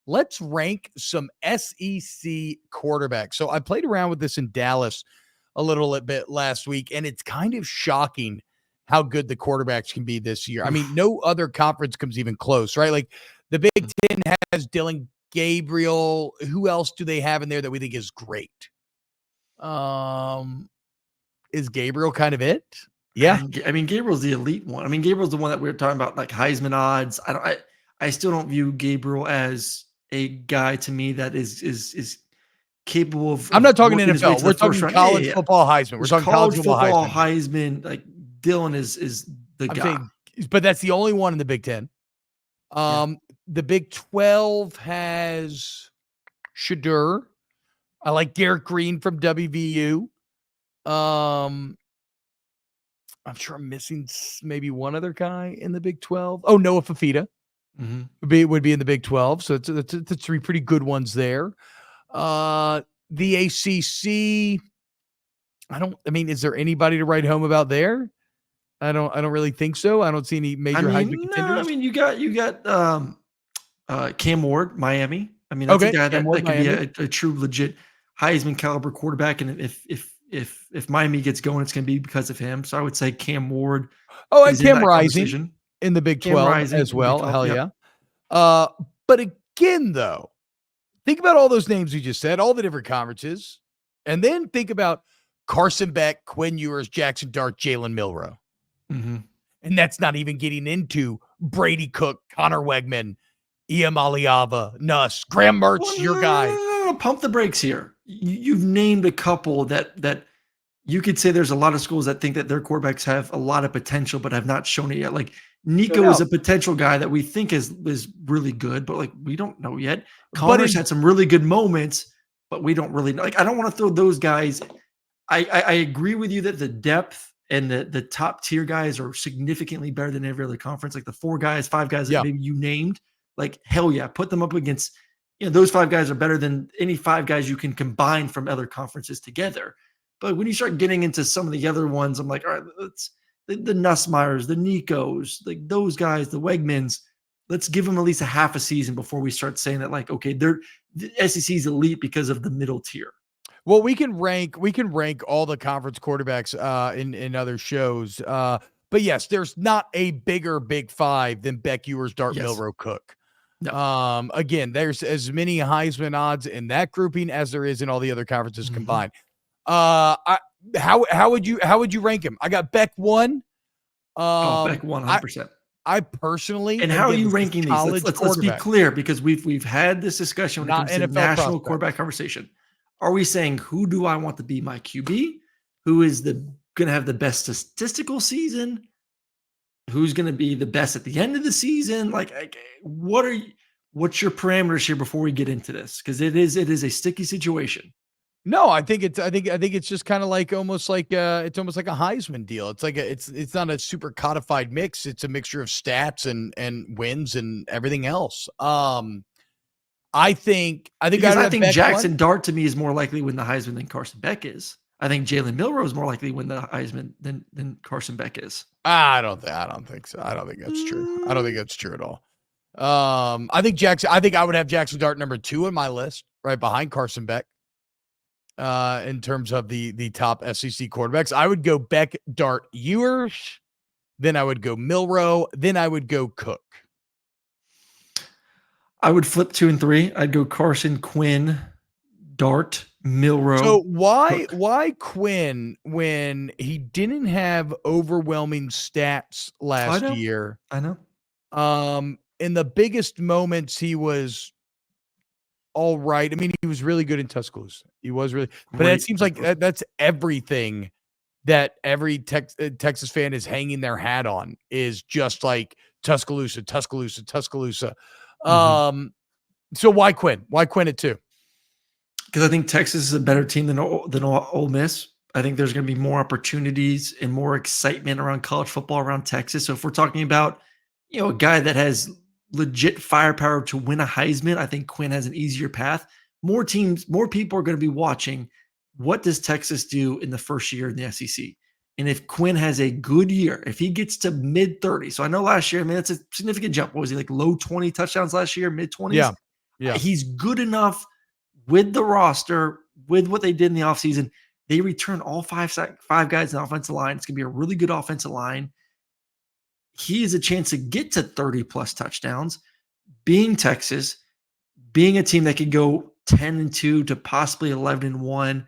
let's rank some SEC quarterbacks. So I played around with this in Dallas a little bit last week, and it's kind of shocking how good the quarterbacks can be this year. I mean, no other conference comes even close, right? Like the Big Ten has Dylan Gabriel. Who else do they have in there that we think is great? Is Gabriel kind of it? Yeah. I mean, Gabriel's the elite one. I mean, Gabriel's the one that we were talking about, like Heisman odds. I still don't view Gabriel as a guy to me that is capable of. I'm not talking working his way NFL. to We're the first talking round. college football Heisman. We're talking college football Heisman. Like Dylan is the guy. Saying, but that's the only one in the Big Ten. The Big 12 has Shadur. I like Garrett Green from WVU. I'm sure I'm missing maybe one other guy in the Big 12. Oh, Noah Fafita would be in the Big 12. So it's three pretty good ones there. The ACC. Is there anybody to write home about there? I don't really think so. I don't see any major Heisman contenders. I mean, you got Cam Ward, Miami. I mean, that's a guy that could be a true legit Heisman caliber quarterback. And if Miami gets going, it's going to be because of him. So I would say Cam Ward. Oh, and Cam Rising in the Big 12 as well. 12, hell yeah. But again, though, think about all those names we just said, all the different conferences, and then think about Carson Beck, Quinn Ewers, Jackson Dart, Jalen Milroe. And that's not even getting into Brady Cook, Connor Wegman, Iam Aliava, Nuss, Graham Mertz, your guy. No, pump the brakes here. You've named a couple that you could say there's a lot of schools that think that their quarterbacks have a lot of potential, but have not shown it yet. Like Nico is a potential guy that we think is really good, but like we don't know yet. Connor's had some really good moments, but we don't really know. Like I don't want to throw those guys. I agree with you that the depth and the top tier guys are significantly better than every other conference. Like the 4 guys, 5 guys that maybe you named, like hell yeah, put them up against, those 5 guys are better than any 5 guys you can combine from other conferences together. But when you start getting into some of the other ones, I'm like, all right, let's the Nussmeyers, the Nikos, like those guys, the Wegmans, let's give them at least a half a season before we start saying that, like, okay, the SEC's elite because of the middle tier. Well, we can rank all the conference quarterbacks in other shows. But yes, there's not a bigger Big 5 than Beck, Ewers, Dart, Milroe, Cook. No. Again, there's as many Heisman odds in that grouping as there is in all the other conferences combined. How would you rank him? I got Beck 1. Beck 100%. I personally, and how are you ranking these? Let's be clear, because we've had this discussion when it comes to national quarterback conversation. Are we saying, who do I want to be my QB? Who is going to have the best statistical season? Who's going to be the best at the end of the season? Like, what's your parameters here before we get into this? Because it is a sticky situation. No, I think it's just kind of like almost like it's almost like a Heisman deal. It's like it's not a super codified mix. It's a mixture of stats and wins and everything else. I think Jackson Dart to me is more likely to win the Heisman than Carson Beck is. I think Jalen Milroe is more likely to win the Heisman than Carson Beck is. I don't think so. I don't think that's true. I don't think that's true at all. I think I would have Jackson Dart number 2 in my list, right behind Carson Beck. In terms of the top SEC quarterbacks, I would go Beck, Dart, Ewers, then I would go Milroe, then I would go Cook. I would flip 2 and 3. I'd go Carson, Quinn, Dart, Milroe. So why Quinn when he didn't have overwhelming stats last year? I know. In the biggest moments, he was all right. I mean, he was really good in Tuscaloosa. He was really, but it seems like that's everything that every Texas fan is hanging their hat on is just like Tuscaloosa. So why Quinn? Why Quinn at 2? Because I think Texas is a better team than Ole Miss. I think there's going to be more opportunities and more excitement around college football around Texas. So if we're talking about, a guy that has legit firepower to win a Heisman, I think Quinn has an easier path. More people are going to be watching. What does Texas do in the first year in the SEC? And if Quinn has a good year, if he gets to mid 30s, so I know last year, that's a significant jump. What was he, like low 20 touchdowns last year, mid 20s? Yeah. Yeah. He's good enough with the roster, with what they did in the offseason. They return all five guys in the offensive line. It's going to be a really good offensive line. He has a chance to get to 30 plus touchdowns, being Texas, being a team that could go 10-2 to possibly 11-1.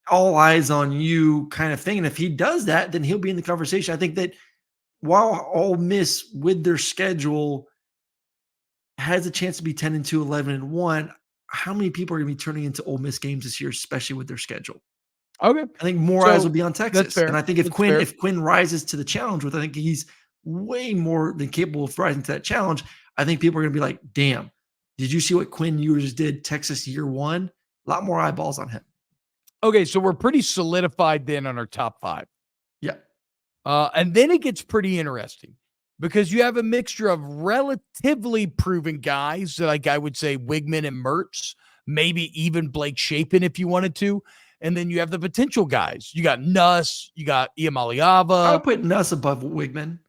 All eyes on you kind of thing. And if he does that, then he'll be in the conversation. I think that while Ole Miss with their schedule has a chance to be 10-2, 11-1, how many people are going to be turning into Ole Miss games this year, especially with their schedule? Okay. I think more eyes will be on Texas. Fair. And I think if Quinn rises to the challenge, I think he's way more than capable of rising to that challenge, I think people are going to be like, damn, did you see what Quinn Ewers did Texas year one? A lot more eyeballs on him. Okay, so we're pretty solidified then on our top 5. Yeah. And then it gets pretty interesting because you have a mixture of relatively proven guys, like I would say Wigman and Mertz, maybe even Blake Shapen if you wanted to. And then you have the potential guys. You got Nuss, you got Iamaliava. I would put Nuss above Wigman.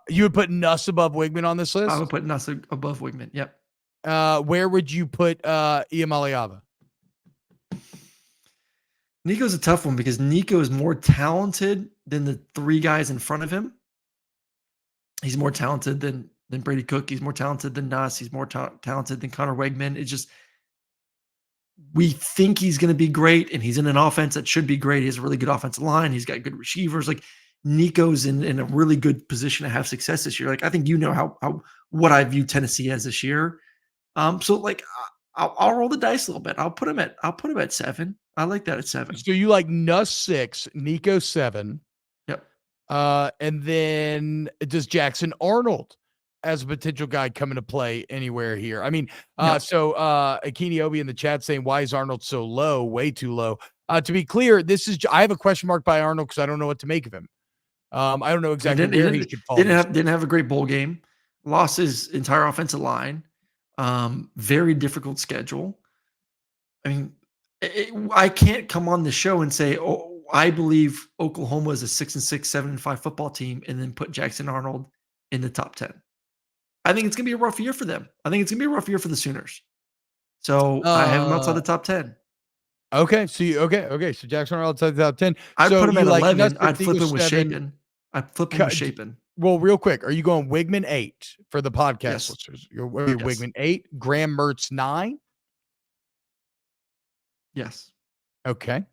You would put Nuss above Wigman on this list? I would put Nuss above Wigman. Yep. Where would you put Iamaliava? Nico's a tough one because Nico is more talented than the 3 guys in front of him. He's more talented than Brady Cook. He's more talented than Nuss. He's more talented than Connor Wegman. It's just, we think he's going to be great, and he's in an offense that should be great. He has a really good offensive line. He's got good receivers. Like, Nico's in a really good position to have success this year. Like, I think you know how what I view Tennessee as this year. So like, I'll roll the dice a little bit. I'll put him at 7. I like that at 7. So you like Nuss 6, Nico 7. Yep. And then does Jackson Arnold as a potential guy coming to play anywhere here? I mean, so Akini Obi in the chat saying, why is Arnold so low? Way too low. To be clear, I have a question mark by Arnold because I don't know what to make of him. I don't know exactly where he should fall. Didn't have a great bowl game. Lost his entire offensive line. Very difficult schedule. I mean, I can't come on the show and say, oh, I believe Oklahoma is a 6-6, 7-5 football team, and then put Jackson Arnold in the top 10. I think it's going to be a rough year for them. I think it's going to be a rough year for the Sooners. So I have him outside the top 10. Okay. So Jackson Arnold outside the top 10. I'd so put him at 11. Like I'd flip him with Shapen. Well, real quick, are you going Wigman 8 for the podcast yes. listeners? You're Wigman 8, Graham Mertz 9. Yes. Okay.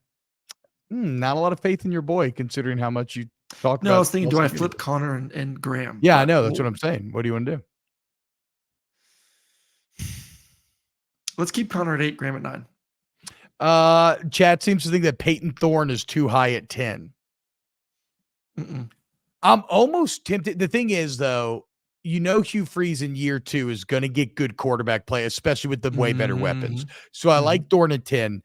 Not a lot of faith in your boy, considering how much you talked about. No, I was thinking, do I flip Connor and Graham? Yeah, I know. That's what I'm saying. What do you want to do? Let's keep Connor at 8, Graham at 9. Chad seems to think that Peyton Thorne is too high at 10. Mm-mm. I'm almost tempted. The thing is, though, Hugh Freeze in year 2 is going to get good quarterback play, especially with the way better weapons. So I like Thorne at 10.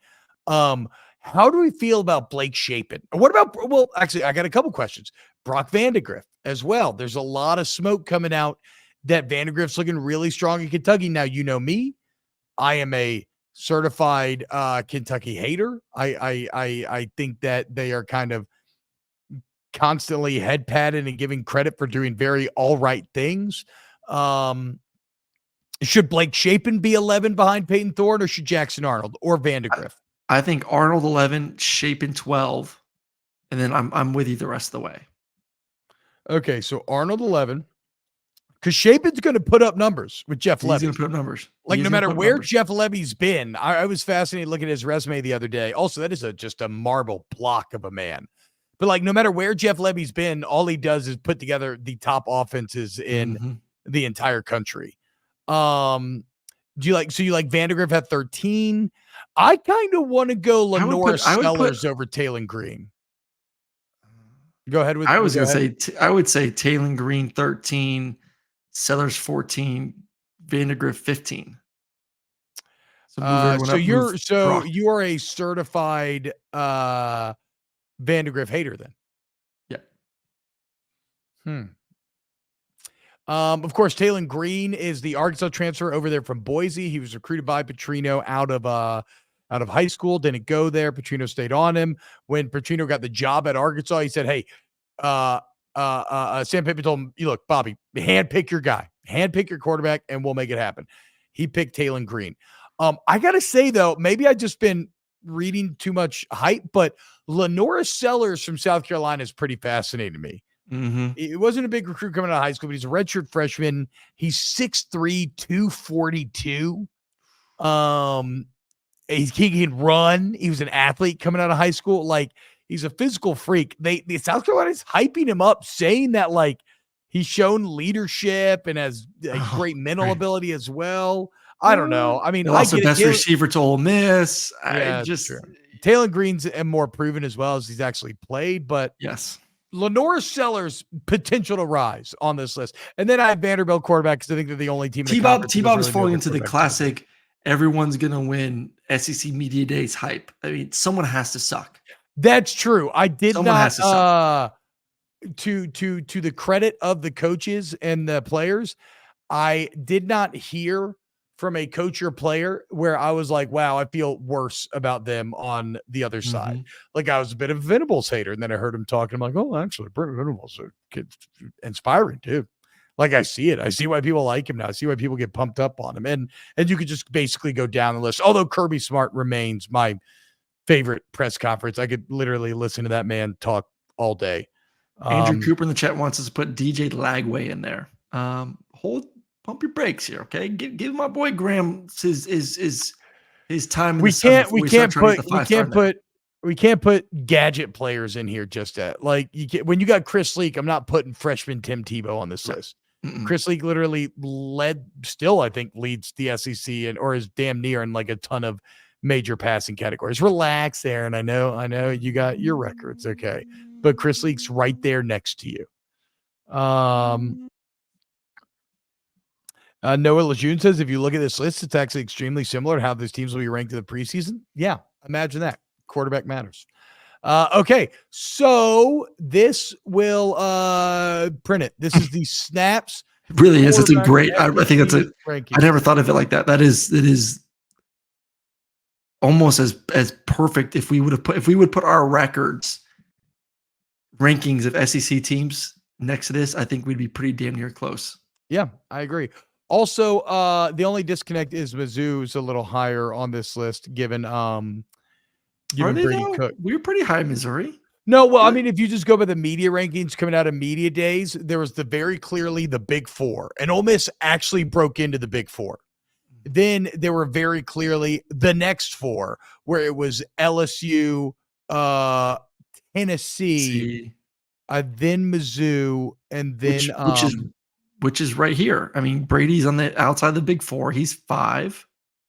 How do we feel about Blake Shapen? What about, well, actually, I got a couple questions. Brock Vandegrift as well. There's a lot of smoke coming out that Vandegrift's looking really strong in Kentucky. Now, you know me. I am a certified Kentucky hater. I think that they are kind of constantly head patted and giving credit for doing very all right things. Should Blake Shapen be 11 behind Peyton Thorne, or should Jackson Arnold or Vandegrift? I think Arnold 11, Shapen 12, and then I'm with you the rest of the way. Okay, so Arnold 11, because Shapen's going to put up numbers with Jeff Lebby. He's going to put up numbers. Like, no matter where Jeff Lebby's been, I was fascinated looking at his resume the other day. Also, that is just a marble block of a man. But like, no matter where Jeff Lebby's been, all he does is put together the top offenses in the entire country. Do you like Vandegrift at 13? I kind of want to go Lenora Sellers over Taylor Green. Go ahead with. I was going to say I would say Taylor Green 13, Sellers 14, Vandegrift 15. So you are a certified Vandegrift hater then. Yeah. Of course, Taylor Green is the Arkansas transfer over there from Boise. He was recruited by Petrino out of high school. Didn't go there. Petrino stayed on him. When Petrino got the job at Arkansas, he said, "Hey, Sam Pittman told him, you look, Bobby, handpick your guy, handpick your quarterback, and we'll make it happen." he picked Taylon Green. I got to say, though, maybe I just been reading too much hype, but Lenora Sellers from South Carolina is pretty fascinating to me. It wasn't a big recruit coming out of high school, but he's a redshirt freshman. He's 6'3", 242. He can run. He was an athlete coming out of high school. Like, he's a physical freak. The South Carolina's hyping him up, saying that like he's shown leadership and has great mental ability as well. I don't know. I mean, I lost the best receiver to Ole Miss. Yeah, true. Taylon Green's more proven as well as he's actually played, but yes. Lenora Sellers potential to rise on this list. And then I have Vanderbilt quarterback because I think they're the only team. T-Bob is falling into the classic everyone's going to win SEC Media Days hype. I mean, someone has to suck. That's true. I did not to the credit of the coaches and the players, I did not hear from a coach or player where I was like, wow, I feel worse about them on the other side. Like, I was a bit of a Venables hater, and then I heard him talking. I'm like, oh, actually, Brent Venables is inspiring, dude. Like, I see it. I see why people like him now. I see why people get pumped up on him. And you could just basically go down the list. Although Kirby Smart remains my favorite press conference. I could literally listen to that man talk all day. Andrew Cooper in the chat wants us to put DJ Lagway in there. Pump your brakes here, okay? Give my boy Graham his time. In we can't put gadget players in here just at like when you got Chris Leak. I'm not putting freshman Tim Tebow on this list. Chris Leak literally I think leads the SEC or is damn near in like a ton of major passing categories. Relax there, and I know you got your records, okay, but Chris Leak's right there next to you. Noah Lejeune says, if you look at this list, it's actually extremely similar to how these teams will be ranked in the preseason. Yeah, imagine that. Quarterback matters. Okay, so this will print it. This is the snaps. It really is. It's a great. I think that's ranking. I never thought of it like that. It is almost as perfect. If we would put our records rankings of SEC teams next to this, I think we'd be pretty damn near close. Yeah, I agree. Also, the only disconnect is Mizzou's a little higher on this list, given Brady Cook. We were pretty high in Missouri. No, well, I mean, if you just go by the media rankings coming out of media days, there was very clearly the Big Four, and Ole Miss actually broke into the Big Four. Then there were very clearly the next four, where it was LSU, Tennessee, then Mizzou, and then which is right here. I mean, Brady's on the outside of the Big Four. He's 5.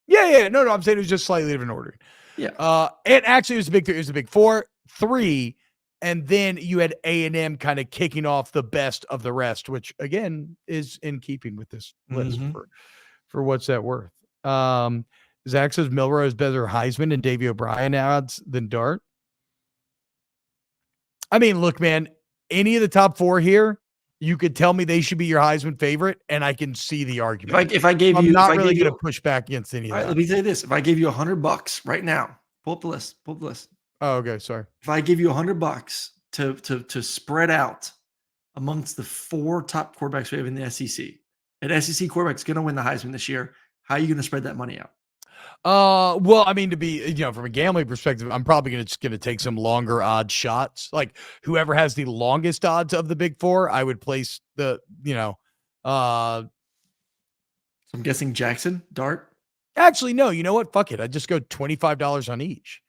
Yeah. No, I'm saying it was just slightly different ordering. Yeah. And actually, it was the Big 3. It was the Big 4, 3, and then you had A&M kind of kicking off the best of the rest, which again is in keeping with this list for what's that worth. Zach says Milroe is better Heisman and Davey O'Brien odds than Dart. I mean, look, man, any of the top 4 here, you could tell me they should be your Heisman favorite, and I can see the argument. If I gave you, I'm not really going to push back against any of that. Let me say this: if I gave you $100 right now, pull up the list. Oh, okay, sorry. If I give you $100 to spread out amongst the 4 top quarterbacks we have in the SEC, an SEC quarterback's going to win the Heisman this year. How are you going to spread that money out? Well, I mean, to be, from a gambling perspective, I'm probably going to take some longer odds shots. Like whoever has the longest odds of the Big Four, I would place so I'm guessing Jackson, Dart. Actually, no, you know what? Fuck it. I just go $25 on each.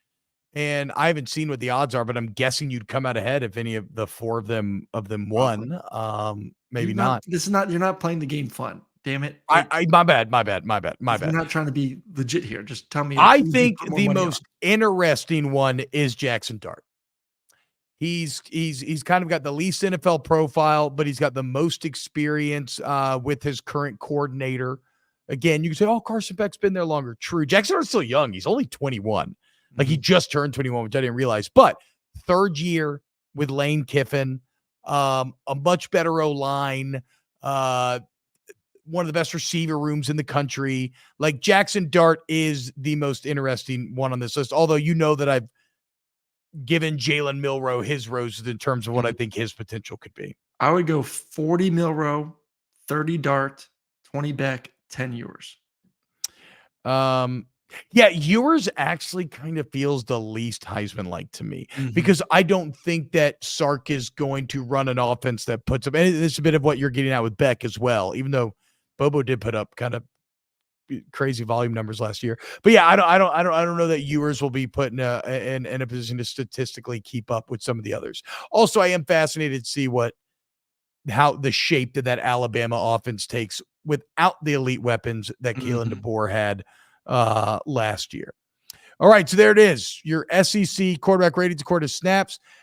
And I haven't seen what the odds are, but I'm guessing you'd come out ahead if any of the 4 of them won. Maybe not. You're not playing the game fun. Damn it. My bad. I'm not trying to be legit here. Just tell me. I think the most interesting one is Jackson Dart. He's kind of got the least NFL profile, but he's got the most experience with his current coordinator. Again, you can say, oh, Carson Beck's been there longer. True. Jackson Dart's still young. He's only 21. Like he just turned 21, which I didn't realize. But 3rd year with Lane Kiffin, a much better O-line, one of the best receiver rooms in the country. Like Jackson Dart is the most interesting one on this list. Although that I've given Jalen Milroe his roses in terms of what I think his potential could be. I would go 40 Milroe, 30 Dart, 20 Beck, 10 yours. Yeah, yours actually kind of feels the least Heisman-like to me because I don't think that Sark is going to run an offense that puts up, and this is a bit of what you're getting at with Beck as well, even though Bobo did put up kind of crazy volume numbers last year. But yeah, I don't know that Ewers will be put in a position to statistically keep up with some of the others. Also, I am fascinated to see how the shape that Alabama offense takes without the elite weapons that Kalen DeBoer had last year. All right, so there it is. Your SEC quarterback ratings according to snaps.